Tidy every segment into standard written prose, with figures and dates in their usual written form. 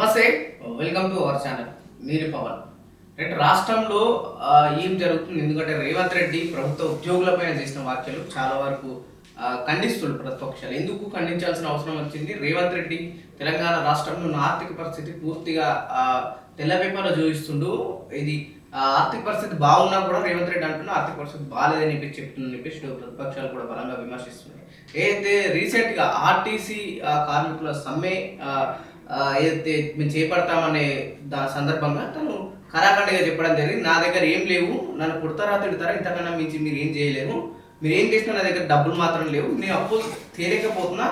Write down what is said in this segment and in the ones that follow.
నమస్తే. Welcome to our channel. మీరు Pawan. Right, రాష్ట్రంలో ఏం జరుగుతుంది? ఎందుకంటే రేవంత్ రెడ్డి ప్రభుత్వ ఉద్యోగులపైన చేసిన వ్యాఖ్యలు చాలా వరకు ఖండిస్తున్నారు ప్రతిపక్షాలు. ఎందుకు ఖండించాల్సిన అవసరం వచ్చింది? రేవంత్ రెడ్డి తెలంగాణ రాష్ట్రంలో ఉన్న ఆర్థిక పరిస్థితి పూర్తిగా తెల్ల పేపర్లో చూపిస్తుండు. ఇది ఆర్థిక పరిస్థితి బాగున్నా కూడా రేవంత్ రెడ్డి అంటున్నా ఆర్థిక పరిస్థితి బాగాలేదని చెప్తుందని చెప్పేసి ప్రతిపక్షాలు కూడా బలంగా విమర్శిస్తున్నాయి. ఏదైతే రీసెంట్గా ఆర్టీసీ కార్మికుల సమ్మె ఏదైతే మేము చేపడతామనే సందర్భంగా తను కరాఖండిగా చెప్పడం జరిగింది. నా దగ్గర ఏం లేవు, నన్ను కుడతారా తిడతారా, ఇంతకన్నా మించి మీరు ఏం చేయలేరు, మీరు ఏం చేసినా నా దగ్గర డబ్బులు మాత్రం లేవు, నేను అప్పు తీరకపోతున్నా,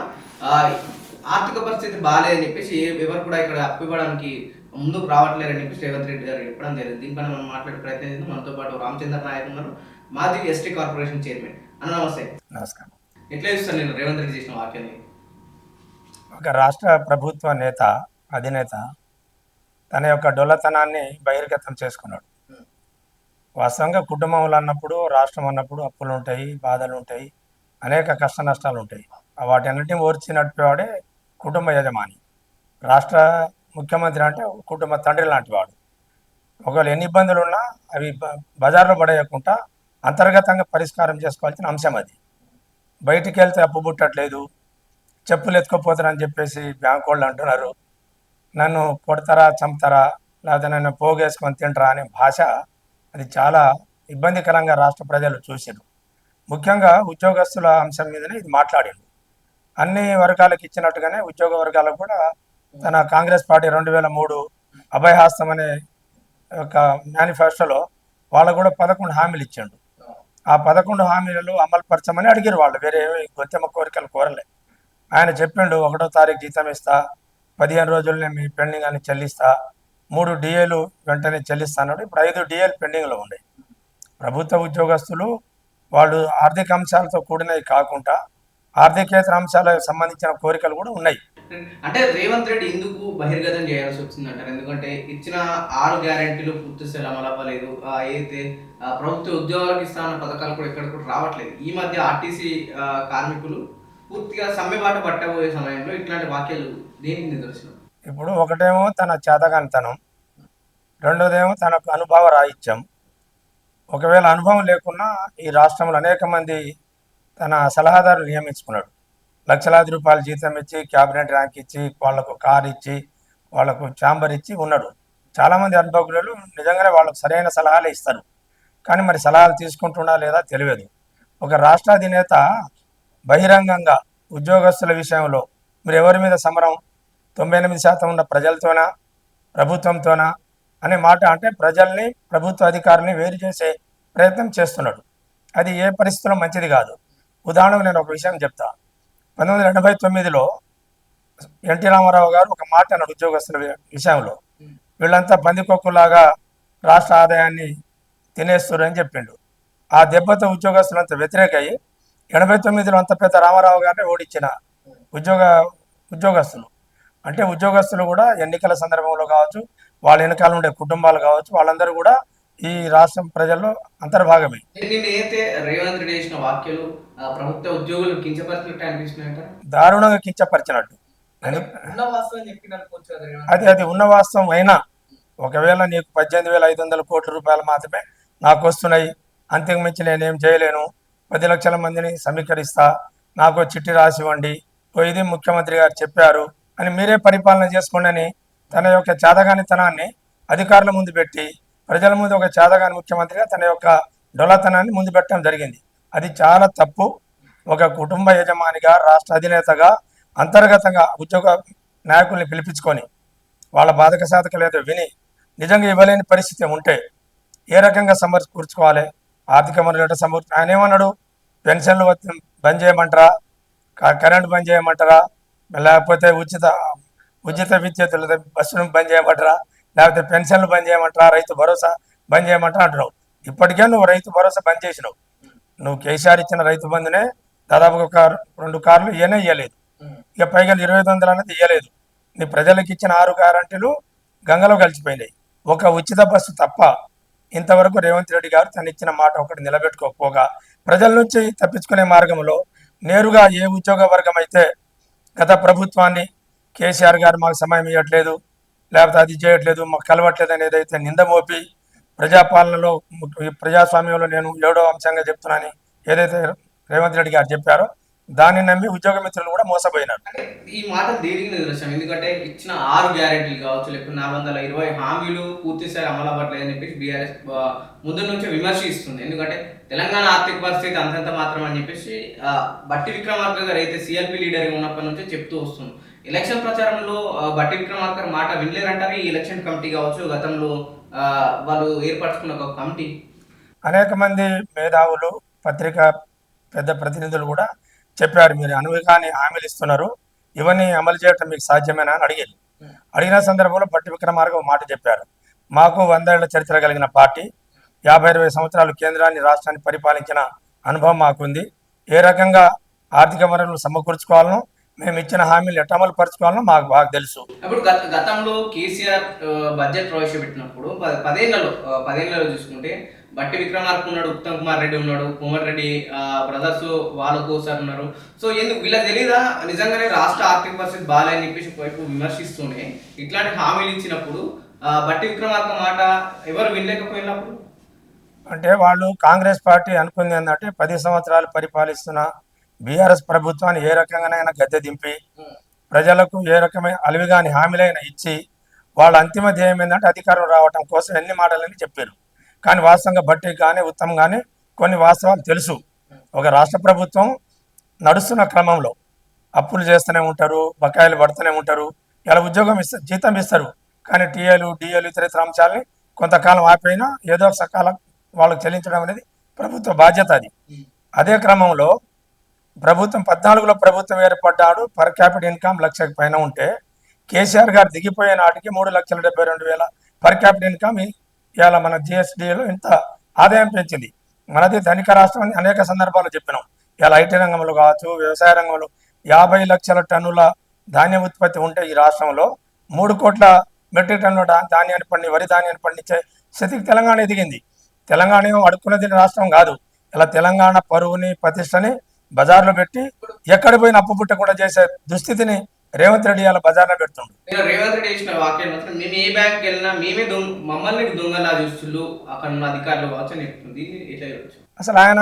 ఆర్థిక పరిస్థితి బాగాలేదని చెప్పేసి ఎవరు కూడా ఇక్కడ అప్పు ఇవ్వడానికి ముందుకు రావట్లేరని చెప్పేసి రేవంత్ రెడ్డి గారు చెప్పడం జరిగింది. దీనిపైన మనం మాట్లాడే ప్రయత్నం చేద్దాం. మనతో పాటు రామచంద్ర నాయక్ ఉన్నారు, మాజీ ఎస్టీ కార్పొరేషన్ చైర్మన్. అన్న నమస్తే. నమస్కారం. ఎట్లా చూస్తాను నేను రేవంత్ రెడ్డి చేసిన వాక్యాన్ని? ఒక రాష్ట్ర ప్రభుత్వ నేత, అధినేత తన యొక్క డొల్లతనాన్ని బహిర్గతం చేసుకున్నాడు. వాస్తవంగా కుటుంబంలో అన్నప్పుడు, రాష్ట్రం అన్నప్పుడు అప్పులు ఉంటాయి, బాధలు ఉంటాయి, అనేక కష్ట నష్టాలు ఉంటాయి. వాటన్నిటిని ఓర్చి నడిపేవాడే కుటుంబ యజమాని. రాష్ట్ర ముఖ్యమంత్రి అంటే కుటుంబ తండ్రి లాంటి వాడు. ఒకవేళ ఎన్ని ఇబ్బందులు ఉన్నా అవి బజార్లో పడేయకుండా అంతర్గతంగా పరిష్కారం చేసుకోవాల్సిన అంశం అది. బయటికి వెళ్తే అప్పు పుట్టట్లేదు, చెప్పులు ఎత్తుకోపోతారని చెప్పేసి బ్యాంకు వాళ్ళు అంటున్నారు. నన్ను కొడతారా, చంపుతారా, లేకపోతే నన్ను పోగేసుకొని తింటారా అనే భాష అది చాలా ఇబ్బందికరంగా రాష్ట్ర ప్రజలు చూసారు. ముఖ్యంగా ఉద్యోగస్తుల అంశం మీదనే ఇది మాట్లాడిండు. అన్ని వర్గాలకు ఇచ్చినట్టుగానే ఉద్యోగ వర్గాలకు కూడా తన కాంగ్రెస్ పార్టీ 2003 అభయహాస్తం అనే ఒక మేనిఫెస్టోలో వాళ్ళకు కూడా 11 హామీలు ఇచ్చిండు. ఆ 11 హామీలలో అమలు పరచమని అడిగారు వాళ్ళు, వేరే గొంతెమ్మ కోరికలు కోరలే. ఆయన చెప్పిండు 1వ తారీఖు జీతం ఇస్తా, 15 రోజులనే మీ పెండింగ్ అని చెల్లిస్తా, 3 డిఏలు వెంటనే చెల్లిస్తా అన్నాడు. ఇప్పుడు 5 డిఏలు పెండింగ్లో ఉన్నాయి. ప్రభుత్వ ఉద్యోగస్తులు వాళ్ళు ఆర్థిక అంశాలతో కూడినవి కాకుండా ఆర్థికేతర అంశాలకు సంబంధించిన కోరికలు కూడా ఉన్నాయి. అంటే రేవంత్ రెడ్డి ఎందుకు బహిర్గతం చేయాల్సి వచ్చిందంటారు? ఎందుకంటే ఇచ్చిన 6 గ్యారెంటీలు పూర్తి స్థాయిలో అమలు అవ్వలేదు. అయితే ప్రభుత్వ ఉద్యోగాలకు ఇస్తాన పథకాలు కూడా ఎక్కడ కూడా రావట్లేదు. ఈ మధ్య ఆర్టీసీ కార్మికులు పూర్తిగా సమ్మెబాట పట్టబోయే సమయంలో ఇట్లాంటి వాక్యాలు దేనికి నిదర్శనం? ఇప్పుడు ఒకటేమో తన చేతగానితనం, రెండోదేమో తనకు అనుభవ రాహిత్యం. ఒకవేళ అనుభవం లేకున్నా ఈ రాష్ట్రంలో అనేక మంది తన సలహాదారులు నియమించుకున్నాడు. లక్షలాది రూపాయలు జీతం ఇచ్చి, క్యాబినెట్ ర్యాంక్ ఇచ్చి, వాళ్లకు కార్ ఇచ్చి, వాళ్లకు ఛాంబర్ ఇచ్చి ఉన్నాడు. చాలామంది అనుభవజ్ఞులు నిజంగానే వాళ్ళకు సరైన సలహాలే ఇస్తారు. కానీ మరి సలహాలు తీసుకుంటున్నా లేదా తెలియదు. ఒక రాష్ట్ర అధినేత బహిరంగంగా ఉద్యోగస్తుల విషయంలో మీరు ఎవరి మీద సమరం, 98% ఉన్న ప్రజలతోనా ప్రభుత్వంతోనా అనే మాట, అంటే ప్రజల్ని ప్రభుత్వ అధికారుల్ని వేరు చేసే ప్రయత్నం చేస్తున్నాడు. అది ఏ పరిస్థితిలో మంచిది కాదు. ఉదాహరణకు నేను ఒక విషయం చెప్తా. 1989లో ఎన్టీ రామారావు గారు ఒక మాట అన్నాడు ఉద్యోగస్తుల విషయంలో, వీళ్ళంతా పందికొక్కులాగా రాష్ట్ర ఆదాయాన్ని తినేస్తారు అని చెప్పిండు. ఆ దెబ్బతో ఉద్యోగస్తులంతా వ్యతిరేకయ్యి 89లో అంత పెద్ద రామారావు గారిని ఓడించిన ఉద్యోగస్తులు. అంటే ఉద్యోగస్తులు కూడా ఎన్నికల సందర్భంలో కావచ్చు, వాళ్ళ వెనకాల ఉండే కుటుంబాలు కావచ్చు, వాళ్ళందరూ కూడా ఈ రాష్ట్రం ప్రజల్లో అంతర్భాగమే. నేనైతే రేవంత్ రెడ్డి చేసిన వాక్యాలు ప్రభుత్వ ఉద్యోగులు కించపరిచినట్టు అనిపిస్తున్నాయంట, దారుణంగా కించపరిచినట్టు. అది ఉన్న వాస్తవం అయినా ఒకవేళ నీకు 18,500 కోట్ల రూపాయలు మాత్రమే నాకు వస్తున్నాయి, అంతకు మించి నేనేం చేయలేను, 10 లక్షల మందిని సమీకరిస్తా, నాకు చిట్టి రాసివ్వండి, ఇది ముఖ్యమంత్రి గారు చెప్పారు అని మీరే పరిపాలన చేసుకోండి అని తన యొక్క చేతగానితనాన్ని అధికారుల ముందు పెట్టి ప్రజల ముందు ఒక చేతగాని ముఖ్యమంత్రిగా తన యొక్క డొలతనాన్ని ముందు పెట్టడం జరిగింది. అది చాలా తప్పు. ఒక కుటుంబ యజమానిగా, రాష్ట్ర అధినేతగా అంతర్గతంగా ఉద్యోగ నాయకుల్ని పిలిపించుకొని వాళ్ళ బాధక సాధకలు ఏదో విని నిజంగా ఇవ్వలేని పరిస్థితి ఉంటే ఏ రకంగా సమకూర్చుకోవాలి, ఆర్థిక వనరులు సమకూర్చు. ఆయన ఏమన్నాడు, పెన్షన్లు బంద్ చేయమంటారా, కరెంటు బంద్ చేయమంటారా, లేకపోతే ఉచిత విద్యుత్ బస్సును బంద్ చేయమంటారా, లేకపోతే పెన్షన్లు బంద్ చేయమంటారా, రైతు భరోసా బంద్ చేయమంటారా అంటున్నావు. ఇప్పటికే నువ్వు రైతు భరోసా బంద్ చేసినావు. నువ్వు కేసీఆర్ ఇచ్చిన రైతు బంధునే దాదాపుగా ఒక 2 కార్లు ఇవ్వలేదు. ఇక పైగా 2500 అనేది ఇవ్వలేదు. నీ ప్రజలకు ఇచ్చిన 6 గ్యారంటీలు గంగలో కలిసిపోయినాయి. ఒక ఉచిత బస్సు తప్ప ఇంతవరకు రేవంత్ రెడ్డి గారు తను ఇచ్చిన మాట ఒకటి నిలబెట్టుకోకపోగా ప్రజల నుంచి తప్పించుకునే మార్గంలో నేరుగా ఏ ఉద్యోగ వర్గం అయితే గత ప్రభుత్వాన్ని కేసీఆర్ గారు మాకు సమయం ఇవ్వట్లేదు, లేకపోతే అది చేయట్లేదు, మాకు కలవట్లేదు అని ఏదైతే నింద మోపి ప్రజాపాలనలో ఈ ప్రజాస్వామ్యంలో నేను 7వ అంశంగా చెప్తున్నానని ఏదైతే రేవంత్ రెడ్డి గారు చెప్పారో దాన్ని నమ్మి ఉద్యోగ మిత్రులు కూడా మోసపోయినారు. అంటే ఈ మాట దేనికి నిదర్శనం? ఎందుకంటే ఇచ్చిన 6 గ్యారెంటీలు కావచ్చు, లేకపోతే 420 హామీలు పూర్తిస్థాయి అమలు అవ్వట్లేదని చెప్పేసి బీఆర్ఎస్ ముందు నుంచే విమర్శిస్తుంది. ఎందుకంటే తెలంగాణ ఆర్థిక పరిస్థితి అంతంత మాత్రం అని చెప్పేసి బట్టి విక్రమార్క గారు అయితే సిఎల్పి లీడర్ ఉన్నప్పటి నుంచే చెప్తూ వస్తుంది. ఎలక్షన్ ప్రచారంలో బట్టి విక్రమార్క మాట వినలేరంటారు ఈ ఎలక్షన్ కమిటీ కావచ్చు, గతంలో వాళ్ళు ఏర్పరచుకున్న ఒక కమిటీ. అనేక మంది మేధావులు, పత్రికా పెద్ద ప్రతినిధులు కూడా చెప్పారు, మీరు అనువుగానే హామీలు ఇస్తున్నారు, ఇవన్నీ అమలు చేయటం మీకు సాధ్యమేనా అని అడిగారు. అడిగిన సందర్భంలో బట్టి విక్రమార్క ఒక మాట చెప్పారు, మాకు 100 ఏళ్ల చరిత్ర కలిగిన పార్టీ, 50-20 సంవత్సరాలు కేంద్రాన్ని రాష్ట్రాన్ని పరిపాలించిన అనుభవం మాకుంది. ఏ రకంగా ఆర్థిక వనరులు సమకూర్చుకోవాలనో, మేము ఇచ్చిన హామీలు ఎట్లా అమలు పరుచుకోవాలనో మాకు బాగా తెలుసు. ఇప్పుడు గతంలో కేసీఆర్ బడ్జెట్ ప్రవేశపెట్టినప్పుడు 10 ఏళ్లలో చూసుకుంటే బట్టి విక్రమార్క ఉన్నాడు, ఉత్తమ్ కుమార్ రెడ్డి ఉన్నాడు, కోమటిరెడ్డి బ్రదర్స్ వాళ్ళకు సార్ ఉన్నారు. సో ఎందుకు వీళ్ళకి తెలీదా నిజంగానే రాష్ట్ర ఆర్థిక పరిస్థితి బాగాలేని చెప్పేసి ఒకవైపు విమర్శిస్తూనే ఇట్లాంటి హామీలు ఇచ్చినప్పుడు బట్టి విక్రమార్క మాట ఎవరు వినలేకపోయినప్పుడు? అంటే వాళ్ళు కాంగ్రెస్ పార్టీ అనుకుంది ఏంటంటే 10 సంవత్సరాలు పరిపాలిస్తున్న బీఆర్ఎస్ ప్రభుత్వాన్ని ఏ రకంగానైనా గద్దె దింపి ప్రజలకు ఏ రకమైన అలివిగాని హామీలైనా ఇచ్చి వాళ్ళ అంతిమ ధ్యేయం ఏంటంటే అధికారం రావటం కోసం ఎన్ని మాటలని చెప్పారు. కానీ వాస్తవంగా బట్టి కానీ ఉత్తమ్ కానీ కొన్ని వాస్తవాలు తెలుసు. ఒక రాష్ట్ర ప్రభుత్వం నడుస్తున్న క్రమంలో అప్పులు చేస్తూనే ఉంటారు, బకాయిలు పడుతూనే ఉంటారు, ఇలా ఉద్యోగం ఇస్తారు, జీతం ఇస్తారు, కానీ టీఏలు డిఏలు ఇతర అంశాలని కొంతకాలం ఆపైనా ఏదో ఒక సకాలం వాళ్ళకి చెల్లించడం అనేది ప్రభుత్వ బాధ్యత. అదే క్రమంలో ప్రభుత్వం 14లో ప్రభుత్వం ఏర్పడ్డాడు, పర్ క్యాపిటల్ ఇన్కమ్ 1,00,000 పైన ఉంటే కేసీఆర్ గారు దిగిపోయే నాటికి 3,72,000 పర్ క్యాపిటల్ ఇన్కమ్ ఇవాళ మన జిఎస్డిలో ఇంత ఆదాయం పెంచింది. మనది ధనిక రాష్ట్రం అని అనేక సందర్భాల్లో చెప్పినాం. ఇలా ఐటీ రంగంలో కావచ్చు, వ్యవసాయ రంగంలో 50 లక్షల టన్నుల ధాన్యం ఉత్పత్తి ఉంటే ఈ రాష్ట్రంలో 3 కోట్ల మెట్రిక్ టన్నుల ధాన్యాన్ని వరి ధాన్యాన్ని పండించే స్థితికి తెలంగాణ ఎదిగింది. తెలంగాణ ఏమో అడుక్కున్నది రాష్ట్రం కాదు. ఇలా తెలంగాణ పరువుని ప్రతిష్టని బజార్లో పెట్టి ఎక్కడ పోయిన అప్పు పుట్ట కూడా చేసే దుస్థితిని రేవంత్ రెడ్డి అలా బజార్లో పెడుతుండు. నేను రేవంత్ రెడ్డి చేసిన వాక్యం మాత్రం మేము ఏ బ్యాంక్కి వెళ్ళినా మేమే మమ్మల్ని దొంగలా చూస్తుళ్ళు అక్కడ ఉన్న అధికారులు కావచ్చు అని చెప్తుంది. ఎట్లా చెప్పచ్చు? అసలు ఆయన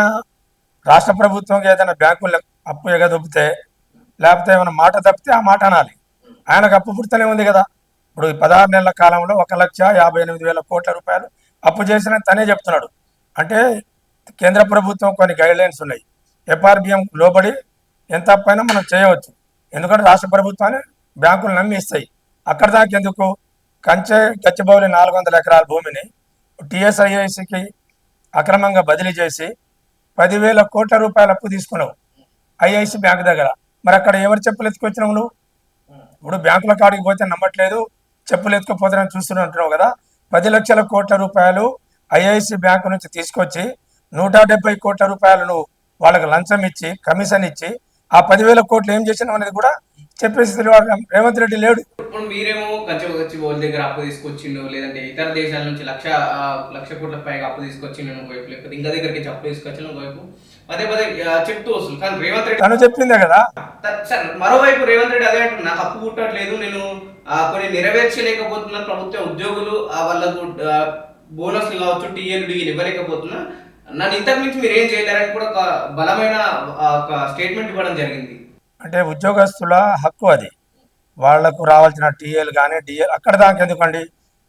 రాష్ట్ర ప్రభుత్వంకి ఏదైనా బ్యాంకులు అప్పు ఎగదొబ్బితే లేకపోతే ఏమైనా మాట తప్పితే ఆ మాట అనాలి. ఆయనకు అప్పు పుడుతూనే ఉంది కదా. ఇప్పుడు 16 నెలల కాలంలో 1,58,000 కోట్ల రూపాయలు అప్పు చేసిన తనే చెప్తున్నాడు. అంటే కేంద్ర ప్రభుత్వం కొన్ని గైడ్లైన్స్ ఉన్నాయి, ఎఫ్ఆర్బిఎం లోబడి ఎంత అప్పైనా మనం చేయవచ్చు. ఎందుకంటే రాష్ట్ర ప్రభుత్వాన్ని బ్యాంకులు నమ్మి ఇస్తాయి. అక్కడ దాకా ఎందుకు? కంచె గచ్చిబౌలి 400 ఎకరాల భూమిని టీఎస్ఐఐసికి అక్రమంగా బదిలీ చేసి 10,000 కోట్ల రూపాయల అప్పు తీసుకున్నావు ఐఐసి బ్యాంక్ దగ్గర. మరి అక్కడ ఎవరు చెప్పులు ఎత్తుకొచ్చినావు నువ్వు? ఇప్పుడు బ్యాంకుల కాడికి పోతే నమ్మట్లేదు, చెప్పులు ఎత్తుకుపోతానని చూస్తుంటున్నావు కదా. 10 లక్షల కోట్ల రూపాయలు ఐఐసి బ్యాంకు నుంచి తీసుకొచ్చి 170 కోట్ల రూపాయలు నువ్వు వాళ్ళకి లంచం ఇచ్చి కమిషన్ ఇచ్చి ఆ 10,000 కోట్లు ఏం చేసినావు అనేది కూడా చెప్పేసి రేవంత్ రెడ్డి లేడు. ఇప్పుడు మీరేమో వచ్చి వాళ్ళ దగ్గర అప్పు తీసుకొచ్చిండు, లేదంటే ఇతర దేశాల నుంచి లక్ష కోట్ల పైగా అప్పు తీసుకొచ్చిండు వైపు, లేకపోతే ఇంకా దగ్గరికి అప్పు తీసుకొచ్చిన వైపు పదే చెప్తూ వస్తుంది. కానీ రేవంత్ రెడ్డి తను చెప్పిందే కదా. సార్ మరోవైపు రేవంత్ రెడ్డి అదే అంటున్నారు, నాకు అప్పు పుట్టట్లేదు, నేను కొన్ని నెరవేర్చలేకపోతున్నాను, ప్రభుత్వ ఉద్యోగులు వాళ్ళకు బోనస్లు కావచ్చు టీఏలు డిఏలు ఇవ్వలేకపోతున్నా, నన్ను ఇంతకు మించి మీరు ఏం చేయలేరని కూడా ఒక బలమైన ఒక స్టేట్మెంట్ ఇవ్వడం జరిగింది. అంటే ఉద్యోగస్తుల హక్కు అది, వాళ్లకు రావాల్సిన టీఏలు కానీ డిఏలు అక్కడ దాకా ఎందుకండి.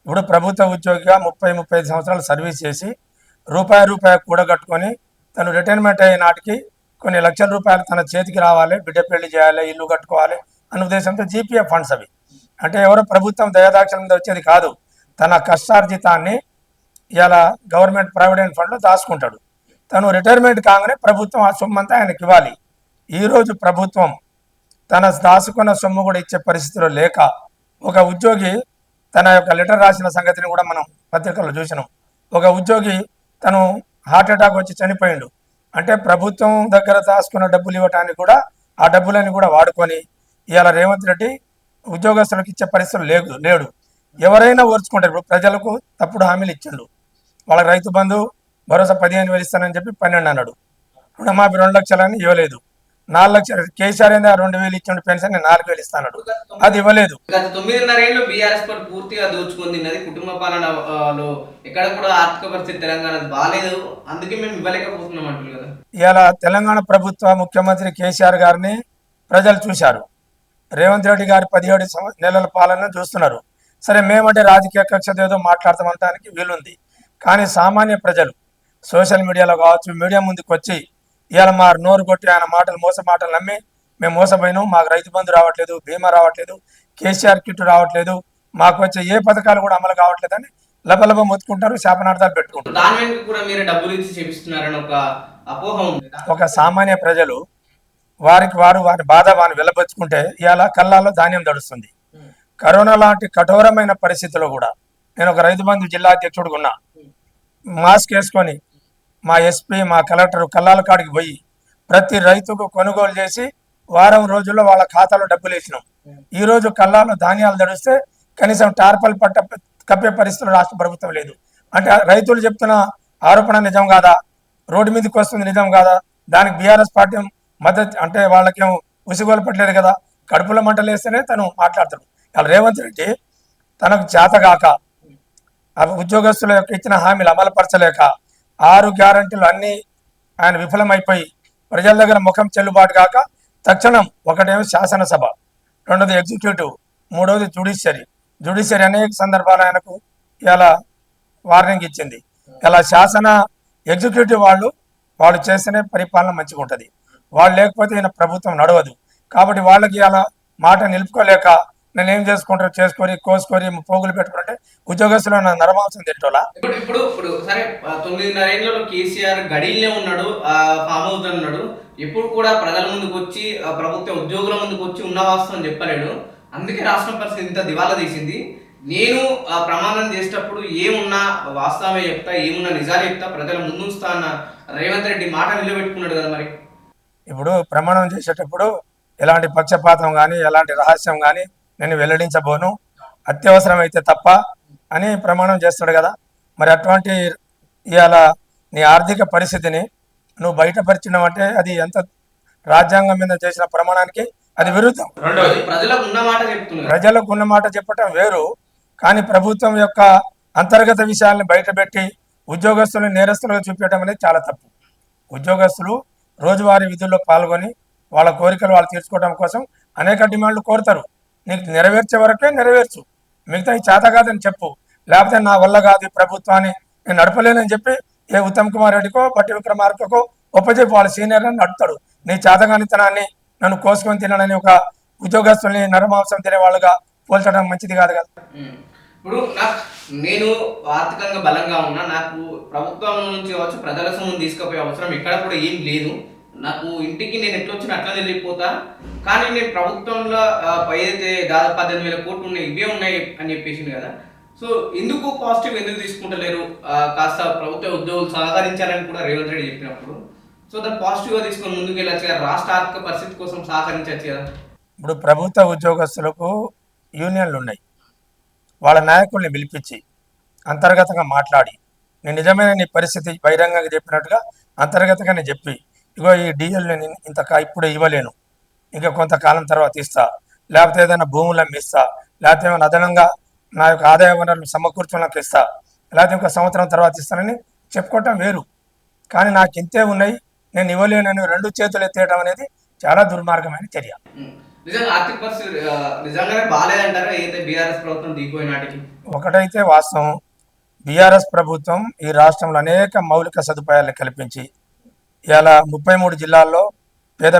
ఇప్పుడు ప్రభుత్వ ఉద్యోగిగా 30-35 సంవత్సరాలు సర్వీస్ చేసి రూపాయి కూడగట్టుకొని తను రిటైర్మెంట్ అయ్యే నాటికి కొన్ని లక్షల రూపాయలు తన చేతికి రావాలి, బిడ్డ పెళ్లి చేయాలి, ఇల్లు కట్టుకోవాలి అన్న ఉద్దేశంతో జీపీఎఫ్ ఫండ్స్ అవి. అంటే ఎవరో ప్రభుత్వం దయాదాక్షల మీద వచ్చేది కాదు, తన కష్టార్జితాన్ని ఇలా గవర్నమెంట్ ప్రావిడెంట్ ఫండ్లో దాచుకుంటాడు. తను రిటైర్మెంట్ కాగానే ప్రభుత్వం ఆ సొమ్ము అంతా ఆయనకి ఇవ్వాలి. ఈరోజు ప్రభుత్వం తన దాచుకున్న సొమ్ము కూడా ఇచ్చే పరిస్థితిలో లేక ఒక ఉద్యోగి తన యొక్క లెటర్ రాసిన సంగతిని కూడా మనం పత్రికల్లో చూసినాం. ఒక ఉద్యోగి తను హార్ట్ అటాక్ వచ్చి చనిపోయిండు. అంటే ప్రభుత్వం దగ్గర దాచుకున్న డబ్బులు ఇవ్వటానికి కూడా ఆ డబ్బులని కూడా వాడుకొని ఇవాళ రేవంత్ రెడ్డి ఉద్యోగస్తులకు ఇచ్చే పరిస్థితులు లేడు. ఎవరైనా ఓర్చుకుంటారు. ఇప్పుడు ప్రజలకు తప్పుడు హామీలు ఇచ్చిండు. వాళ్ళకి రైతు బంధు భరోసా 15,000 ఇస్తానని చెప్పి 12 అన్నాడు. రుణమాఫీ 2 లక్షలని ఇవ్వలేదు. 4 లక్షలు కేసీఆర్ ఏందా 2,000 ఇచ్చిండు పెన్షన్, నేను 4,000 ఇస్తాడు. అది ఇవ్వలేదు. గత 9.5 ఏళ్ళు బీఆర్ఎస్ పార్టీ పూర్తిగా దోచుకొని తిన్నది. కుటుంబ పాలనలో ఎక్కడ కూడా ఆర్థిక పరిస్థితి తెలంగాణ బాగాలేదు, అందుకే మేము ఇవ్వలేకపోతున్నాం అంటున్నారు కదా. ఇవాళ తెలంగాణ ప్రభుత్వ ముఖ్యమంత్రి కేసీఆర్ గారిని ప్రజలు చూశారు. రేవంత్ రెడ్డి గారి 17 నెలల పాలన చూస్తున్నారు. సరే మేమంటే రాజకీయ కక్షతో ఏదో మాట్లాడతామంటానికి వీలుంది. కానీ సామాన్య ప్రజలు సోషల్ మీడియాలో కావచ్చు, మీడియా ముందుకు వచ్చి ఇవాళ మా నోరు కొట్టి ఆయన మోస మాటలు నమ్మి మేము మోసపోయినాం, మాకు రైతు బంధు రావట్లేదు, బీమా రావట్లేదు, కేసీఆర్ కిట్ రావట్లేదు, మాకు వచ్చే ఏ పథకాలు కూడా అమలు కావట్లేదని లబలబ మొత్తుకుంటారు, శాపనార్థాలు పెట్టుకుంటారు. దాని వెనుక కూడా మీరు డబ్బులు ఇచ్చి చేపిస్తున్నారని ఒక అపోహ ఉంది. ఒక సామాన్య ప్రజలు వారి బాధ వారిని వెళ్ళబుచ్చుకుంటే ఇవాళ కళ్ళాల్లో ధాన్యం దడుస్తుంది. కరోనా లాంటి కఠోరమైన పరిస్థితుల్లో కూడా నేను ఒక రైతు బంధు జిల్లా అధ్యక్షుడుగా ఉన్నా. మాస్క్ వేసుకొని మా ఎస్పీ, మా కలెక్టర్ కల్లాల కాడికి పోయి ప్రతి రైతుకు కొనుగోలు చేసి వారం రోజుల్లో వాళ్ళ ఖాతాలో డబ్బులు వేసినాం. ఈ రోజు కల్లాలో ధాన్యాలు దడిస్తే కనీసం టార్పల్ కప్పే పరిస్థితులు రాష్ట్ర ప్రభుత్వం లేదు. అంటే రైతులు చెప్తున్న ఆరోపణ నిజం కాదా? రోడ్డు మీదకి వస్తుంది నిజం కాదా? దానికి బీఆర్ఎస్ పార్టీ మద్దతు అంటే వాళ్ళకేం ఉసిగోలు కదా. కడుపులో మంటలు వేస్తేనే తను మాట్లాడతాడు. అలా రేవంత్ రెడ్డి తనకు చేతగాక ఉద్యోగస్తుల యొక్క ఇచ్చిన హామీలు అమలుపరచలేక 6 గ్యారంటీలు అన్నీ ఆయన విఫలమైపోయి ప్రజల దగ్గర ముఖం చెల్లుబాటు కాక తక్షణం ఒకటేమో శాసనసభ, రెండోది ఎగ్జిక్యూటివ్, మూడవది జ్యుడిషియరీ అనేక సందర్భాలు ఆయనకు ఇలా వార్నింగ్ ఇచ్చింది. ఇలా ఎగ్జిక్యూటివ్ వాళ్ళు చేస్తేనే పరిపాలన మంచిగా ఉంటుంది. వాళ్ళు లేకపోతే ఈయన ప్రభుత్వం నడవదు. కాబట్టి వాళ్ళకి అలా మాట నిలుపుకోలేక నేను ఏం చేసుకొని కోసుకొని పోగులు పెట్టుకుంటే ఉద్యోగస్తులు నరమాంసం తింటోలా. ఇప్పుడు సరే 9.5 ఏళ్లలో కేసీఆర్ గడిలే ఉన్నాడు, ఫామ్ హౌస్ ఉన్నాడు. ఎప్పుడు కూడా ప్రజల ముందుకు వచ్చి ప్రభుత్వ ఉద్యోగుల ముందుకు వచ్చి ఉన్న వాస్తవం చెప్పలేడు. అందుకే రాష్ట్రం పరిస్థితి ఇంత దివాలా తీసింది. నేను ప్రమాణం చేసేటప్పుడు ఏమున్నా వాస్తవమే చెప్తా, ఏమున్నా నిజాలు చెప్తా, ప్రజల ముందుంచుతా అన్న రేవంత్ రెడ్డి మాట నిలబెట్టుకున్నాడు కదా. మరి ఇప్పుడు ప్రమాణం చేసేటప్పుడు ఎలాంటి పక్షపాతం కానీ ఎలాంటి రహస్యం కానీ నేను వెల్లడించబోను, అత్యవసరం అయితే తప్ప అని ప్రమాణం చేస్తాడు కదా. మరి అటువంటి ఇవాళ నీ ఆర్థిక పరిస్థితిని నువ్వు బయటపరిచినావు అంటే అది ఎంత రాజ్యాంగం మీద చేసిన ప్రమాణానికి అది విరుద్ధం. ప్రజలకు ఉన్న మాట చెప్పటం వేరు, కానీ ప్రభుత్వం యొక్క అంతర్గత విషయాలను బయటపెట్టి ఉద్యోగస్తులను నేరస్తులుగా చూపించడం అనేది చాలా తప్పు. ఉద్యోగస్తులు రోజువారీ విధుల్లో పాల్గొని వాళ్ళ కోరికలు వాళ్ళు తీర్చుకోవడం కోసం అనేక డిమాండ్లు కోరుతారు. నీకు నెరవేర్చే వరకే నెరవేర్చు, మిగతా ఈ చేత కాదని చెప్పు. లేకపోతే నా వల్ల కాదు ఈ ప్రభుత్వాన్ని నేను నడపలేనని చెప్పి ఏ ఉత్తమ్ కుమార్ రెడ్డికో బట్టి విక్రమార్కకో ఒప్పచెప్పి వాళ్ళ సీనియర్లను నడుపుతాడు. నీ చేతగానితనాన్ని నన్ను కోసుకొని తినని ఒక ఉద్యోగస్తుల్ని నరమాంసం తినే వాళ్ళుగా పోల్చడం మంచిది కాదు కదా. ఇప్పుడు నేను ఆర్థికంగా బలంగా ఉన్నా, నాకు ప్రభుత్వం నుంచి కావచ్చు ప్రజల సొమ్మును తీసుకుపోయే అవసరం ఎక్కడ కూడా ఏం లేదు. నాకు ఇంటికి నేను ఎట్లా వచ్చినా అట్లా వెళ్ళిపోతా. కానీ నేను ప్రభుత్వంలో ఏదైతే దాదాపు 18,000 కోట్లు ఉన్నాయి, ఇవే ఉన్నాయి అని చెప్పేసింది కదా. సో ఎందుకు పాజిటివ్ ఎందుకు తీసుకుంటలేరు? కాస్త ప్రభుత్వ ఉద్యోగులు సహకరించాలని కూడా రేవంత్ రెడ్డి చెప్పినప్పుడు సో దాన్ని పాజిటివ్గా తీసుకొని ముందుకు వెళ్ళచ్చు కదా. రాష్ట్ర ఆర్థిక పరిస్థితి కోసం సహకరించచ్చు కదా. ఇప్పుడు ప్రభుత్వ ఉద్యోగస్తులకు యూనియన్లు ఉన్నాయి. వాళ్ళ నాయకుల్ని పిలిపించి అంతర్గతంగా మాట్లాడి నేను నిజమైన నీ పరిస్థితి బహిరంగంగా చెప్పినట్టుగా అంతర్గతంగానే చెప్పి ఇగో ఈ డిఎల్ నేను ఇప్పుడు ఇవ్వలేను, ఇంకా కొంతకాలం తర్వాత ఇస్తా, లేకపోతే ఏదైనా భూములను ఇస్తా, లేకపోతే ఏమైనా అదనంగా నా యొక్క ఆదాయ వనరులు సమకూర్చులకు ఇస్తా, లేకపోతే ఇంకో సంవత్సరం తర్వాత ఇస్తానని చెప్పుకోవటం వేరు. కానీ నాకు ఇంతే ఉన్నాయి నేను ఇవ్వలేనని 2 చేతులు ఎత్తేయడం అనేది చాలా దుర్మార్గమైన చర్య. ఒకటైతే వాస్తవం, బీఆర్ఎస్ ప్రభుత్వం ఈ రాష్ట్రంలో అనేక మౌలిక సదుపాయాలను కల్పించి ఇలా 33 జిల్లాల్లో పేద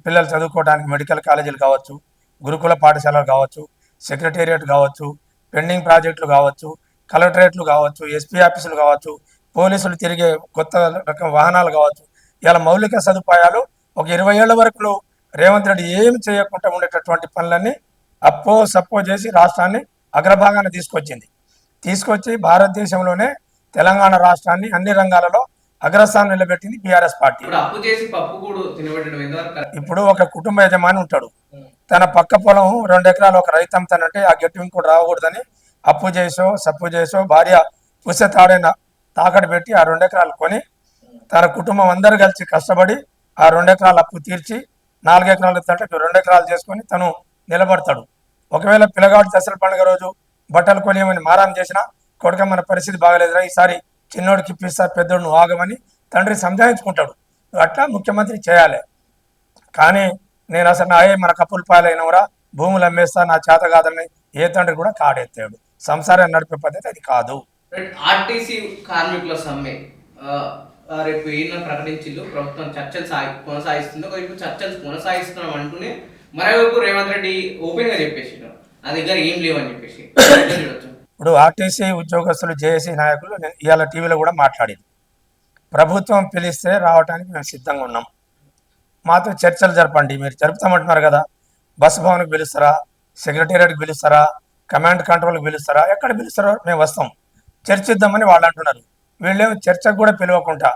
పిల్లలు చదువుకోవడానికి మెడికల్ కాలేజీలు కావచ్చు, గురుకుల పాఠశాలలు కావచ్చు, సెక్రటేరియట్ కావచ్చు, పెండింగ్ ప్రాజెక్టులు కావచ్చు, కలెక్టరేట్లు కావచ్చు, ఎస్పీ ఆఫీసులు కావచ్చు, పోలీసులు తిరిగే కొత్త రకం వాహనాలు కావచ్చు, ఇలా మౌలిక సదుపాయాలు ఒక 20 ఏళ్ల వరకు రేవంత్ రెడ్డి ఏమి చేయకుండా ఉండేటటువంటి పనులన్నీ సప్పో చేసి రాష్ట్రాన్ని అగ్రభాగాన్ని తీసుకొచ్చి భారతదేశంలోనే తెలంగాణ రాష్ట్రాన్ని అన్ని రంగాలలో అగ్రస్థానం నిలబెట్టింది బీఆర్ఎస్ పార్టీ. ఇప్పుడు ఒక కుటుంబ యజమాని ఉంటాడు, తన పక్క పొలం 2 ఎకరాలు ఒక రైతు అమ్ముతానంటే ఆ గట్టి ఇంకోటి రాకూడదని సప్పు చేసో భార్య పుస్తె తాడైన తాకట్టు పెట్టి ఆ 2 ఎకరాలు కొని తన కుటుంబం అందరు కలిసి కష్టపడి ఆ 2 ఎకరాల అప్పు తీర్చి 4 ఎకరాలు అంటే 2 ఎకరాలు చేసుకొని తను నిలబడతాడు. ఒకవేళ పిల్లగాడు దసరా పండుగ రోజు బట్టలు కొనియమని మారాం చేసినా, కొడుక మన పరిస్థితి బాగలేదురా, ఈసారి చిన్నోడికి ఇప్పిస్తా, పెద్దోడు నువ్వు ఆగమని తండ్రి సంజాయించుకుంటాడు. అట్లా ముఖ్యమంత్రి చేయాలి. కానీ నేను అసలు మన కప్పుల పాలైనవరా, భూములు అమ్మేస్తా, నా చేత కాదని ఏ తండ్రి కూడా కాడెత్తాడు. సంసారాన్ని నడిపే పద్ధతి అది కాదు. ఆర్టీసీ కార్మికుల సమ్మె రేపు ఈయన ప్రకటించిండు. ప్రభుత్వం చర్చలు కొనసాగిస్తుంది. ఒకవైపు చర్చలు కొనసాగిస్తున్నాం అంటూనే మరోవైపు రేవంత్ రెడ్డి ఓపెన్ గా చెప్పేసిండు నా దగ్గర ఏం లేవని చెప్పేసి. ఇప్పుడు ఆర్టీసీ ఉద్యోగస్తులు జేఏసీ నాయకులు నేను ఇవాళ టీవీలో కూడా మాట్లాడింది. ప్రభుత్వం పిలిస్తే రావడానికి మేము సిద్ధంగా ఉన్నాం, మాతో చర్చలు జరపండి. మీరు జరుపుతామంటున్నారు కదా, బస్ భవన్కి పిలుస్తారా, సెక్రటేరియట్కి పిలుస్తారా, కమాండ్ కంట్రోల్కి పిలుస్తారా, ఎక్కడ పిలుస్తారో మేము వస్తాం, చర్చిద్దామని వాళ్ళు అంటున్నారు. వీళ్ళేమో చర్చకు కూడా పిలవకుండా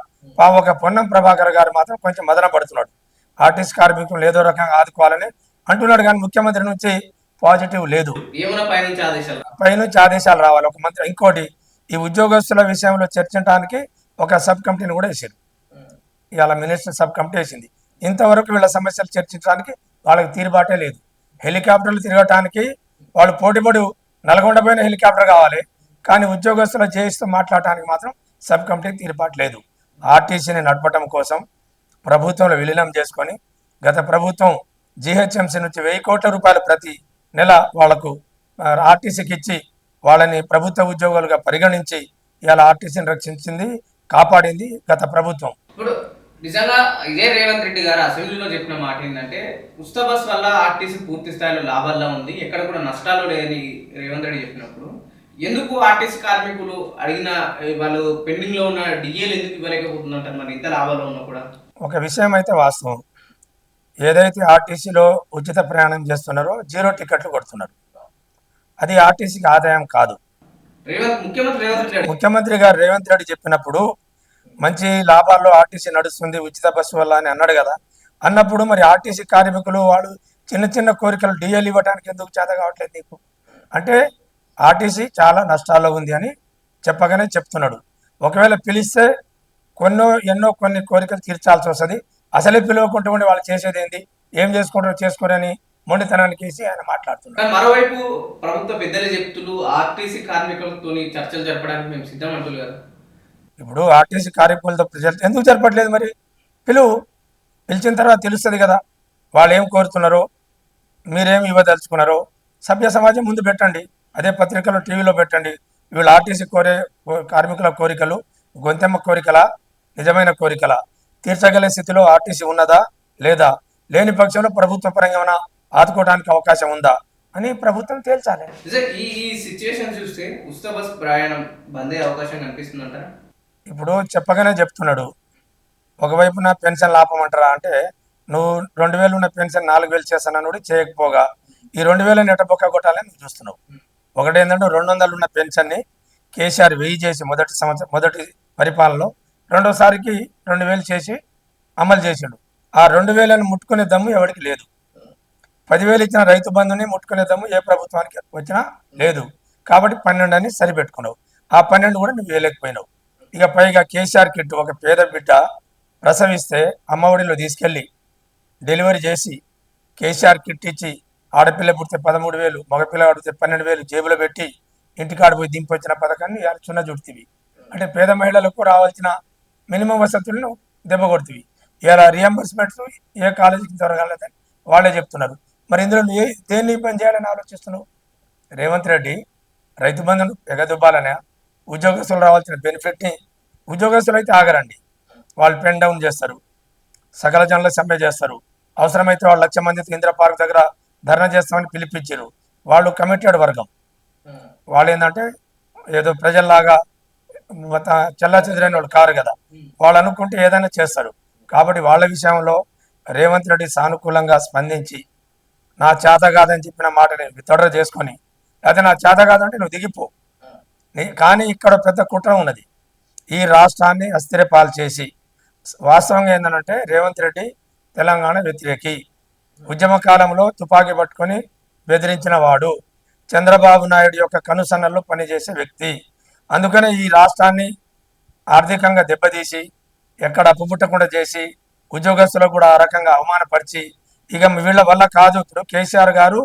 ఒక పొన్నం ప్రభాకర్ గారు మాత్రం కొంచెం మదన పడుతున్నాడు. ఆర్టీసీ కార్మికులు ఏదో రకంగా ఆదుకోవాలని అంటున్నాడు, కానీ ముఖ్యమంత్రి నుంచి పాజిటివ్ లేదు. పైనుంచి ఆదేశాలు రావాలి ఒక మంత్రి. ఇంకోటి, ఈ ఉద్యోగస్తుల విషయంలో చర్చించడానికి ఒక సబ్ కమిటీని కూడా వేసారు. ఇవాళ మినిస్టర్ సబ్ కమిటీ వేసింది. ఇంతవరకు వీళ్ళ సమస్యలు చర్చించడానికి వాళ్ళకి తీరుబాటే లేదు. హెలికాప్టర్లు తిరగటానికి వాళ్ళు పోటీపడి నల్గొండ పోయిన హెలికాప్టర్ కావాలి, కానీ ఉద్యోగస్తుల జేఏసీతో మాట్లాడటానికి మాత్రం సబ్ కమిటీకి తీరుబాటు లేదు. ఆర్టీసీని నడపటం కోసం ప్రభుత్వంలో విలీనం చేసుకొని గత ప్రభుత్వం జీహెచ్ఎంసీ నుంచి 1000 కోట్ల రూపాయలు ప్రతి నెల వాళ్లకు ఆర్టీసీకి ఇచ్చి వాళ్ళని ప్రభుత్వ ఉద్యోగులుగా పరిగణించి ఇవాళ ఆర్టీసీని రక్షించింది, కాపాడింది గత ప్రభుత్వం. ఇప్పుడు నిజంగా ఇదే రేవంత్ రెడ్డి గారు అసెంబ్లీలో చెప్పిన మాట ఏంటంటే, ఉచిత బస్ వల్ల ఆర్టీసీ పూర్తి స్థాయిలో లాభాల్లో ఉంది, ఎక్కడ కూడా నష్టాలు లేదని రేవంత్ రెడ్డి చెప్పినప్పుడు ఎందుకు ఆర్టీసీ కార్మికులు అడిగిన వాళ్ళు పెండింగ్ లో ఉన్న డిఏలు ఎందుకు ఇవ్వలేకపోతుందంటారు? మరి ఇంత లాభాల్లో ఉన్నా కూడా. ఒక విషయం అయితే వాస్తవం, ఏదైతే ఆర్టీసీలో ఉచిత ప్రయాణం చేస్తున్నారో 0 టికెట్లు కొడుతున్నారు, అది ఆర్టీసీకి ఆదాయం కాదు. ముఖ్యమంత్రి గారు రేవంత్ రెడ్డి చెప్పినప్పుడు మంచి లాభాల్లో ఆర్టీసీ నడుస్తుంది ఉచిత బస్సు వల్ల అని అన్నాడు కదా. అన్నప్పుడు మరి ఆర్టీసీ కార్మికులు వాళ్ళు చిన్న చిన్న కోరికలు డిఏలు ఇవ్వడానికి ఎందుకు చేత కావట్లేదు నీకు అంటే, ఆర్టీసీ చాలా నష్టాల్లో ఉంది అని చెప్పగానే చెప్తున్నాడు. ఒకవేళ పిలిస్తే ఎన్నో కొన్ని కోరికలు తీర్చాల్సి వస్తుంది. అసలే పిలవకుండా ఉండి వాళ్ళు చేసేది ఏంది, ఏం చేసుకుంటారో చేసుకోరని మొండితనానికి వేసి ఆయన మాట్లాడుతున్నారు. మరోవైపు ప్రభుత్వ పెద్దలు చెప్తున్నారు ఆర్టీసీ కార్మికులతో చర్చలు జరపడానికి మేము సిద్ధం అంటున్నారు కదా. ఇప్పుడు ఆర్టీసీ కార్మికులతో ఎందుకు జరపట్లేదు? మరి పిలిచిన తర్వాత తెలుస్తుంది కదా వాళ్ళు ఏం కోరుతున్నారో, మీరేం ఇవ్వదలుచుకున్నారో. సభ్య సమాజం ముందు పెట్టండి, అదే పత్రికలో టీవీలో పెట్టండి. వీళ్ళు ఆర్టీసీ కార్మికుల కోరికలు గొంతెమ్మ కోరికల, నిజమైన కోరికల, తీర్చగల స్థితిలో ఆర్టీసీ ఉన్నదా లేదా, లేని పక్షంలో ప్రభుత్వ పరంగా ఏమైనా ఆదుకోవడానికి అవకాశం ఉందా అని ప్రభుత్వం తేల్చాలి. ఈ సిచ్యువేషన్ చూస్తే ఉచిత బస్ ప్రయాణం బంద్ అయ్యే అవకాశం కనిపిస్తుందంటారా? ఇప్పుడు చెప్పగానే చెప్తున్నాడు, ఒకవైపున పెన్షన్ లాపమంటారా అంటే, నువ్వు 2000 ఉన్న పెన్షన్ 4000 చేస్తానని చేయకపోగా ఈ 2000 నెట్టబొక్క కొట్టాలని నువ్వు చూస్తున్నావు. ఒకటేంటంటే 200 ఉన్న పెన్షన్ని కేసీఆర్ 1000 చేసి మొదటి పరిపాలనలో, రెండోసారికి 2000 చేసి అమలు చేసిండు. ఆ 2000 ముట్టుకునే దమ్ము ఎవరికి లేదు. 10,000 ఇచ్చిన రైతు బంధుని ముట్టుకునే దమ్ము ఏ ప్రభుత్వానికి వచ్చినా లేదు. కాబట్టి 12 అని సరిపెట్టుకున్నావు. ఆ 12 కూడా నువ్వు వేయలేకపోయినావు. ఇక పైగా కేసీఆర్ కిట్, ఒక పేద బిడ్డ ప్రసవిస్తే అమ్మఒడిలో తీసుకెళ్ళి డెలివరీ చేసి కేసీఆర్ కిట్ ఇచ్చి, ఆడపిల్ల పుడితే 13,000, మగపిల్ల పుడితే 12,000 జేబులో పెట్టి ఇంటికాడ పోయి దింపొచ్చిన పథకాన్ని చిన్న చుడుతీవి. అంటే పేద మహిళలకు రావాల్సిన మినిమం వసతులను దెబ్బ కొడుతీవి. ఇలా రియంబర్స్మెంట్స్ ఏ కాలేజీకి దొరకలేదని వాళ్ళే చెప్తున్నారు. మరి ఇందులో దేన్ని పని చేయాలని ఆలోచిస్తున్నావు? రేవంత్ రెడ్డి రైతు బంధును ఎగదొబ్బాలనే, ఉద్యోగస్తులు రావాల్సిన బెనిఫిట్ని, ఉద్యోగస్తులు అయితే ఆగరండి, వాళ్ళు పెన్ డౌన్ చేస్తారు, సకల జనుల సమ్మె చేస్తారు. అవసరమైతే వాళ్ళు 1,00,000 మందితో ఇంద్ర పార్క్ దగ్గర ధర్నా చేస్తామని పిలిపించారు. వాళ్ళు కమిటెడ్ వర్గం. వాళ్ళు ఏంటంటే ఏదో ప్రజల్లాగా చెల్లా చెదిరైన వాళ్ళు కారు కదా, వాళ్ళు అనుకుంటే ఏదైనా చేస్తారు. కాబట్టి వాళ్ళ విషయంలో రేవంత్ రెడ్డి సానుకూలంగా స్పందించి, నా చేత కాదని చెప్పిన మాటని విత్డ్రా చేసుకొని, లేకపోతే నా చేత కాదంటే నువ్వు దిగిపో. కానీ ఇక్కడ పెద్ద కుట్ర ఉన్నది. ఈ రాష్ట్రాన్ని అస్థిరపాలు చేసి, వాస్తవంగా ఏంటంటే రేవంత్ రెడ్డి తెలంగాణ వ్యతిరేకి, ఉద్యమ కాలంలో తుపాకీ పట్టుకొని బెదిరించిన వాడు, చంద్రబాబు నాయుడు యొక్క కనుసన్నల్లో పనిచేసే వ్యక్తి. అందుకనే ఈ రాష్ట్రాన్ని ఆర్థికంగా దెబ్బతీసి, ఎక్కడ అప్పు పుట్టకుండా చేసి, ఉద్యోగస్తులకు కూడా ఆ రకంగా అవమానపరిచి ఇక వీళ్ళ వల్ల కాదు. ఇప్పుడు కేసీఆర్ గారు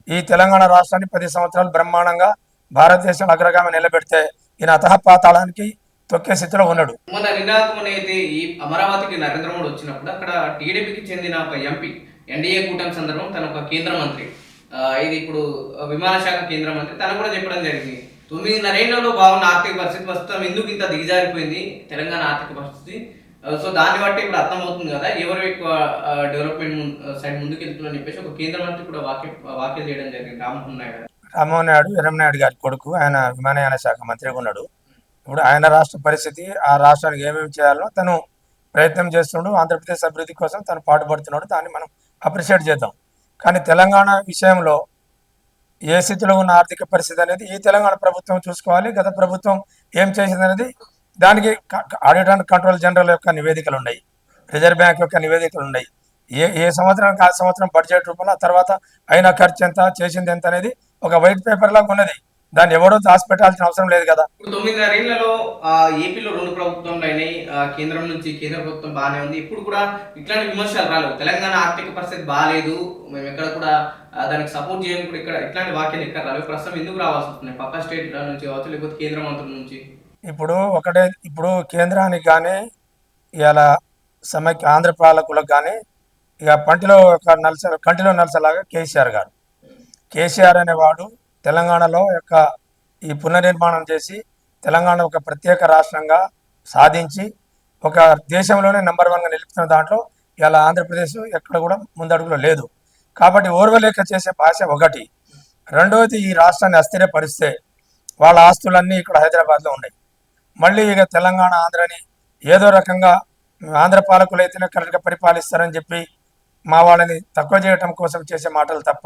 ఈ తెలంగాణ రాష్ట్రాన్ని 10 సంవత్సరాలు బ్రహ్మాండంగా భారతదేశంలో అగ్రగామి నిలబెడితే ఈయన అతహపాతాళానికి తొక్కే స్థితిలో ఉన్నాడు. మొన్న నినాదం అయితే ఈ అమరావతికి నరేంద్ర మోడీ వచ్చినప్పుడు అక్కడ టీడీపీకి చెందిన ఒక ఎంపీ ఎన్డీఏ కూటమి సందర్భం తన ఒక కేంద్ర మంత్రి ఇది ఇప్పుడు విమాన శాఖ కేంద్ర మంత్రి తను కూడా చెప్పడం జరిగింది 9.5 ఏళ్లలో బాగున్న ఆర్థిక పరిస్థితి ప్రస్తుతం ఎందుకు ఇంత దిగజారిపోయింది తెలంగాణ ఆర్థిక పరిస్థితి. సో దాన్ని బట్టి ఇప్పుడు అర్థమవుతుంది కదా ఎవరు ఎక్కువ డెవలప్మెంట్ సైడ్ ముందుకు వెళ్తుందని చెప్పేసి ఒక కేంద్ర మంత్రి కూడా వ్యాఖ్యలు చేయడం జరిగింది రామ్మోహన్ నాయుడు. రామ్మోహన్ నాయుడు ఎర్రంనాయుడు గారి కొడుకు, ఆయన విమానయాన శాఖ మంత్రిగా ఉన్నాడు. ఇప్పుడు ఆయన రాష్ట్ర పరిస్థితి, ఆ రాష్ట్రానికి ఏమేమి చేయాలో తను ప్రయత్నం చేస్తున్నాడు. ఆంధ్రప్రదేశ్ అభివృద్ధి కోసం తను పాటుపడుతున్నాడు. దాన్ని మనం అప్రిషియేట్ చేద్దాం. కానీ తెలంగాణ విషయంలో ఏ స్థితిలో ఉన్న ఆర్థిక పరిస్థితి అనేది ఈ తెలంగాణ ప్రభుత్వం చూసుకోవాలి. గత ప్రభుత్వం ఏం చేసింది అనేది దానికి ఆడిట్ అండ్ కంట్రోల్ జనరల్ యొక్క నివేదికలు ఉన్నాయి, రిజర్వ్ బ్యాంక్ యొక్క నివేదికలు ఉన్నాయి. ఏ సంవత్సరానికి ఆ సంవత్సరం బడ్జెట్ రూపంలో, ఆ తర్వాత అయిన ఖర్చు ఎంత, చేసింది ఎంత అనేది ఒక వైట్ పేపర్ లాగా ఉన్నది. దాన్ని ఎవడో దాచిపెట్టాల్సిన అవసరం లేదు కదా. ఇప్పుడు 9.5 ఏళ్లలో ఏపీలో 2 ప్రభుత్వంలో అయినాయి. కేంద్రం నుంచి కేంద్ర ప్రభుత్వం బాగానే ఉంది. ఇప్పుడు కూడా ఇట్లాంటి విమర్శలు రాలేవు. తెలంగాణ ఆర్థిక పరిస్థితి బాగాలేదు, మేము ఎక్కడ కూడా దానికి సపోర్ట్ చేయని కూడా ఇక్కడ ఇట్లాంటి వాక్యాలు ఎక్కడ రాలేవు. ప్రస్తుతం ఎందుకు రావాల్సి వస్తున్నాయి? పక్క స్టేట్ నుంచి కావచ్చు, లేకపోతే కేంద్ర మంత్రుల నుంచి. ఇప్పుడు కేంద్రానికి కానీ ఇలా సమైక్య ఆంధ్ర పాలకులకు కానీ ఇక కంటిలో నలసలాగా కేసీఆర్ అనేవాడు తెలంగాణలో యొక్క ఈ పునర్నిర్మాణం చేసి తెలంగాణ ఒక ప్రత్యేక రాష్ట్రంగా సాధించి ఒక దేశంలోనే నెంబర్ 1గా నిలుపుతున్న దాంట్లో ఇలా ఆంధ్రప్రదేశ్ ఎక్కడ కూడా ముందడుగులో లేదు. కాబట్టి ఓర్వలేక చేసే భాష ఒకటి. రెండవది, ఈ రాష్ట్రాన్ని అస్థిరపరిస్తే వాళ్ళ ఆస్తులన్నీ ఇక్కడ హైదరాబాద్లో ఉన్నాయి. మళ్ళీ ఇక తెలంగాణ ఆంధ్రని ఏదో రకంగా ఆంధ్ర పాలకులు అయితేనే కరెక్ట్గా పరిపాలిస్తారని చెప్పి మా వాళ్ళని తక్కువ చేయటం కోసం చేసే మాటలు తప్ప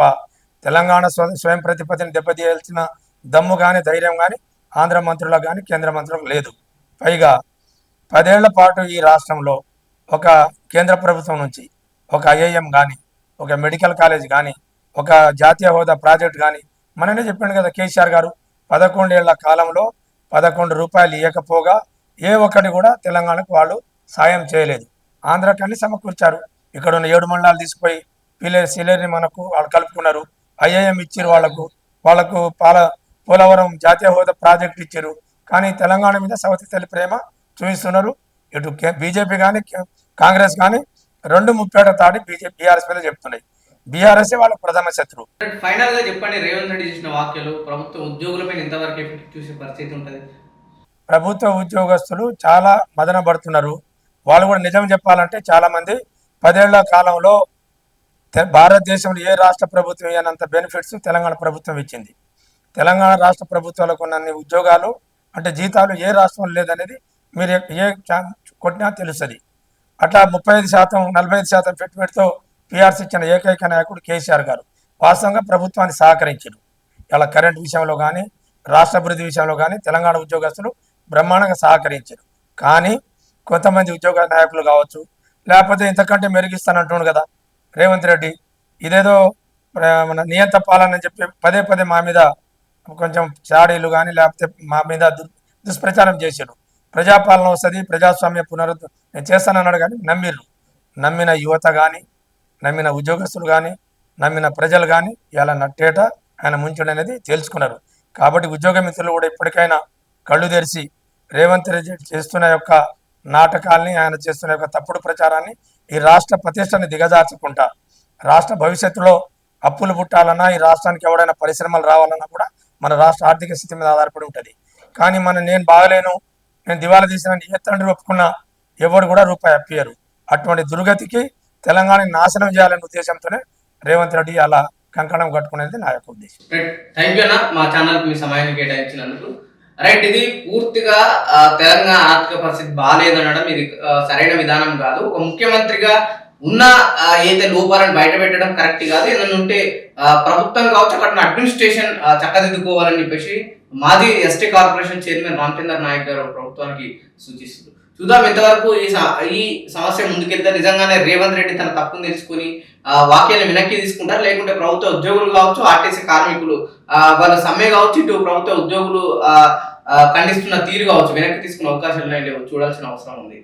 తెలంగాణ స్వయం ప్రతిపత్తిని దెబ్బతీయాల్సిన దమ్ము కానీ ధైర్యం కానీ ఆంధ్ర మంత్రులకు కానీ కేంద్ర మంత్రులకు లేదు. పైగా 10 ఏళ్ల పాటు ఈ రాష్ట్రంలో ఒక కేంద్ర ప్రభుత్వం నుంచి ఒక ఐఐఎం కానీ, ఒక మెడికల్ కాలేజ్ కానీ, ఒక జాతీయ హోదా ప్రాజెక్ట్ కానీ మననే చెప్పాడు కదా కేసీఆర్ గారు. 11 ఏళ్ల కాలంలో 11 రూపాయలు ఇవ్వకపోగా ఏ ఒక్కటి కూడా తెలంగాణకు వాళ్ళు సాయం చేయలేదు. ఆంధ్రాకి అన్ని సమకూర్చారు. ఇక్కడ ఉన్న 7 మండలాలు తీసుకుపోయి సిలేరిని మనకు వాళ్ళు కలుపుకున్నారు. ఐఐఎం ఇచ్చారు, వాళ్ళకు పోలవరం జాతీయ హోదా ప్రాజెక్ట్ ఇచ్చారు. కానీ తెలంగాణ మీద సవతి తల్లి ప్రేమ చూపిస్తున్నారు. ఇటు బీజేపీ కానీ కాంగ్రెస్ కానీ 2 ముప్పేట తాడి బీఆర్ఎస్ మీద చెప్తున్నాయి. బీఆర్ఎస్ వాళ్ళ ప్రథమ శత్రువు. ఫైనల్ గా చెప్పండి, రేవంత్ రెడ్డి చేసిన వ్యాఖ్యలు ప్రభుత్వ ఉద్యోగులపై ఎంతవరకు ఎఫెక్ట్ చూసే పరిస్థితి ఉంటుంది? ప్రభుత్వ ఉద్యోగస్తులు చాలా మదన పడుతున్నారు. వాళ్ళు కూడా నిజం చెప్పాలంటే చాలా మంది 10 ఏళ్ల కాలంలో భారతదేశంలో ఏ రాష్ట్ర ప్రభుత్వం ఇవ్వనంత బెనిఫిట్స్ తెలంగాణ ప్రభుత్వం ఇచ్చింది. తెలంగాణ రాష్ట్ర ప్రభుత్వాలకు ఉన్నన్ని ఉద్యోగాలు అంటే జీతాలు ఏ రాష్ట్రంలో లేదనేది మీరు ఏ కొట్టినా తెలుస్తుంది. అట్లా 35% 45% పెట్టుబడితో పిఆర్సీ ఇచ్చిన ఏకైక నాయకుడు కేసీఆర్ గారు వాస్తవంగా ప్రభుత్వాన్ని సహకరించారు. ఇలా కరెంట్ విషయంలో కానీ రాష్ట్ర అభివృద్ధి విషయంలో కానీ తెలంగాణ ఉద్యోగస్తులు బ్రహ్మాండంగా సహకరించారు. కానీ కొంతమంది ఉద్యోగ నాయకులు కావచ్చు, లేకపోతే ఇంతకంటే మెరుగిస్తానంటున్నాడు కదా రేవంత్ రెడ్డి, ఇదేదో మన నియంత పాలన చెప్పి పదే మా మీద కొంచెం చాడీలు కానీ లేకపోతే మా మీద దుష్ప్రచారం చేశారు. ప్రజాపాలన వస్తుంది, ప్రజాస్వామ్య నేను చేస్తానన్నాడు. కానీ నమ్మిన యువత కానీ, నమ్మిన ఉద్యోగస్తులు కానీ, నమ్మిన ప్రజలు కానీ ఇలా నట్టేట ఆయన ముంచడం అనేది తేల్చుకున్నారు. కాబట్టి ఉద్యోగ మిత్రులు కూడా ఇప్పటికైనా కళ్ళు తెరిచి రేవంత్ రెడ్డి చేస్తున్న యొక్క నాటకాల్ని, ఆయన చేస్తున్న యొక్క తప్పుడు ప్రచారాన్ని, ఈ రాష్ట్ర ప్రతిష్టని దిగజార్చుకుంటా రాష్ట్ర భవిష్యత్తులో అప్పులు పుట్టాలన్నా, ఈ రాష్ట్రానికి ఎవడైనా పరిశ్రమలు రావాలన్నా కూడా మన రాష్ట్ర ఆర్థిక స్థితి మీద ఆధారపడి ఉంటుంది. కానీ నేను బాగలేను, నేను దివాలా తీసిన ఏ తండ్రి ఒప్పుకున్నా ఎవరు కూడా రూపాయి అప్పియరు. అటువంటి దుర్గతికి తెలంగాణని నాశనం చేయాలనే ఉద్దేశంతోనే రేవంత్ రెడ్డి అలా కంకణం కట్టుకునేది నా యొక్క ఉద్దేశం. థ్యాంక్ యూ అన్న, మా ఛానల్కి మీ సమయాన్ని కేటాయించినందుకు. రైట్, ఇది పూర్తిగా తెలంగాణ ఆర్థిక పరిస్థితి బాగాలేదనడం ఇది సరైన విధానం కాదు. ఒక ముఖ్యమంత్రిగా ఉన్న ఏదైతే లోపాలను బయట పెట్టడం కరెక్ట్ కాదు. ఏదైనా ఉంటే ప్రభుత్వం కావచ్చు, అక్కడ అడ్మినిస్ట్రేషన్ చక్కదిద్దుకోవాలని చెప్పేసి మాజీ ST corporation chairman Ramachandra Naik గారు ప్రభుత్వానికి సూచిస్తుంది. చూద్దాం ఎంతవరకు ఈ సమస్య ముందుకెళ్తే నిజంగానే రేవంత్ రెడ్డి తన తప్పును తెలుసుకుని వాక్యాన్ని వెనక్కి తీసుకుంటారు, లేకుంటే ప్రభుత్వ ఉద్యోగులు కావచ్చు, ఆర్టీసీ కార్మికులు వాళ్ళ సమ్మె కావచ్చు, ఇటు ప్రభుత్వ ఉద్యోగులు ఖండిస్తున్న తీరు కావచ్చు వెనక్కి తీసుకునే అవకాశాలు చూడాల్సిన అవసరం ఉంది.